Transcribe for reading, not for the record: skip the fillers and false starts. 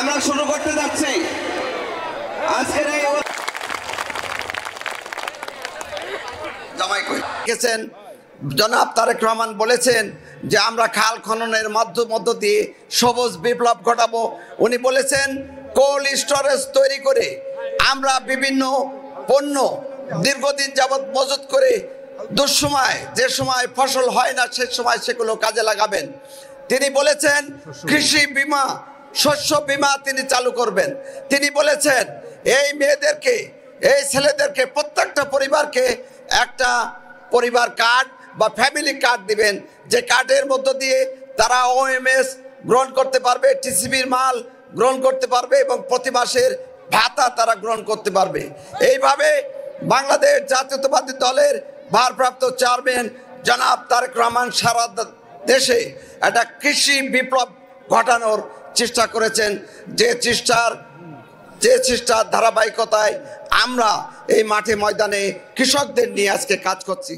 আমরা শুরু করতে যাচ্ছি আজকের এই গেছেন। জনাব তারেক রহমান বলেছেন যে আমরা খাল খননের মধ্য দিয়ে সবুজ বিপ্লব ঘটাবো। উনি বলেছেন কোল্ড স্টোরেজ তৈরি করে আমরা বিভিন্ন পণ্য দীর্ঘদিন যাবৎ মজুত করে দুঃসময় যে সময় ফসল হয় না সে সময় সেগুলো কাজে লাগাবেন। তিনি বলেছেন কৃষি বীমা শস্য বীমা তিনি চালু করবেন। তিনি বলেছেন এই মেয়েদেরকে এই ছেলেদেরকে প্রত্যেকটা পরিবারকে একটা পরিবার কার্ড বা ফ্যামিলি কার্ড দিবেন, যে কার্ডের মধ্য দিয়ে তারা ওএমএস গ্রহণ করতে পারবে, টিসিবির মাল গ্রহণ করতে পারবে এবং প্রতি মাসের ভাতা তারা গ্রহণ করতে পারবে। এইভাবে বাংলাদেশ জাতীয়তাবাদী দলের ভারপ্রাপ্ত চেয়ারম্যান জনাব তারেক রহমান সারা দেশে একটা কৃষি বিপ্লব ঘটানোর চেষ্টা করেছেন। যে চেষ্টার ধারাবাহিকতায় আমরা এই মাঠে ময়দানে কৃষকদের নিয়ে আজকে কাজ করছি।